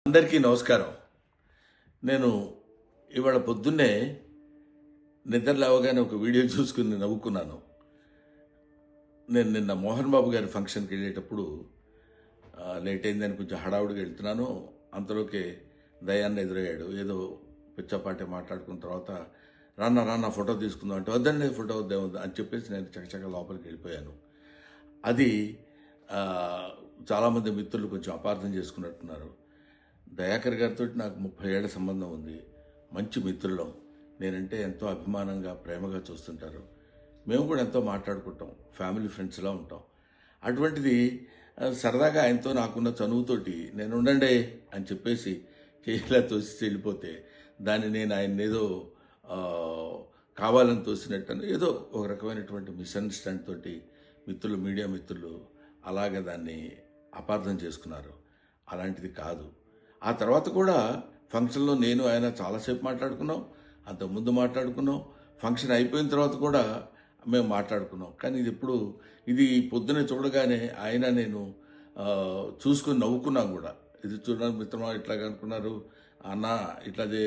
అందరికీ నమస్కారం. నేను ఇవాళ పొద్దున్నే నిద్ర లేవగానే ఒక వీడియో చూసుకుని నవ్వుకున్నాను. నేను నిన్న మోహన్ బాబు గారి ఫంక్షన్కి వెళ్ళేటప్పుడు లేట్ అయిందని కొంచెం హడావుడిగా వెళ్తున్నాను. అంతలోకే దయాన్న ఎదురయ్యాడు. ఏదో పిచ్చపాటి మాట్లాడుకున్న తర్వాత రాన్న ఫోటో తీసుకుందాం అంటే వద్దండి ఫోటో వద్దేమొద్దు అని చెప్పేసి నేను చకచక లోపలికి వెళ్ళిపోయాను. అది చాలామంది మిత్రులు కొంచెం అపార్థం చేసుకున్నట్టున్నారు. దయాకర్ గారితో నాకు 30 ఏళ్ల సంబంధం ఉంది. మంచి మిత్రులం. నేనంటే ఎంతో అభిమానంగా ప్రేమగా చూస్తుంటారు. మేము కూడా ఎంతో మాట్లాడుకుంటాం. ఫ్యామిలీ ఫ్రెండ్స్లా ఉంటాం. అటువంటిది సరదాగా ఆయనతో నాకున్న చనువుతోటి నేను ఉండండి అని చెప్పేసి చేయిలా తోసి వెళ్ళిపోతే దాన్ని నేను ఆయన ఏదో కావాలని తోసినట్టు ఏదో ఒక రకమైనటువంటి మిస్అండర్స్టాండ్ తోటి మిత్రులు, మీడియా మిత్రులు అలాగే దాన్ని అపార్థం చేసుకున్నారు. అలాంటిది కాదు. ఆ తర్వాత కూడా ఫంక్షన్లో నేను ఆయన చాలాసేపు మాట్లాడుకున్నాం. అంతకుముందు మాట్లాడుకున్నాం. ఫంక్షన్ అయిపోయిన తర్వాత కూడా మేము మాట్లాడుకున్నాం. కానీ ఇది పొద్దునే చూడగానే ఆయన నేను చూసుకుని నవ్వుకున్నాం కూడా. ఇది చూడడానికి మిత్రమా ఇట్లాగా అనుకున్నారు అన్న ఇట్లాదే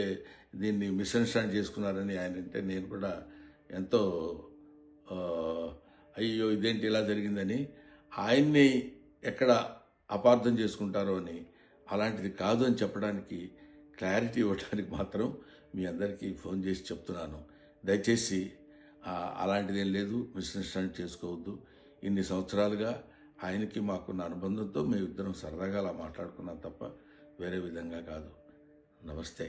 దీన్ని మిస్అండర్స్టాండ్ చేసుకున్నారని ఆయన అంటే నేను కూడా ఎంతో అయ్యో ఇదేంటి ఇలా జరిగిందని ఆయన్ని ఎక్కడ అపార్థం చేసుకుంటారో అని అలాంటిది కాదు అని చెప్పడానికి క్లారిటీ ఇవ్వడానికి మాత్రం మీ అందరికీ ఫోన్ చేసి చెప్తున్నాను. దయచేసి అలాంటిదేం లేదు, మిస్అండర్స్టాండ్ చేసుకోవద్దు. ఇన్ని సంవత్సరాలుగా ఆయనకి మాకున్న అనుబంధంతో మేమిద్దరం సరదాగా అలా మాట్లాడుకున్నాం తప్ప వేరే విధంగా కాదు. నమస్తే.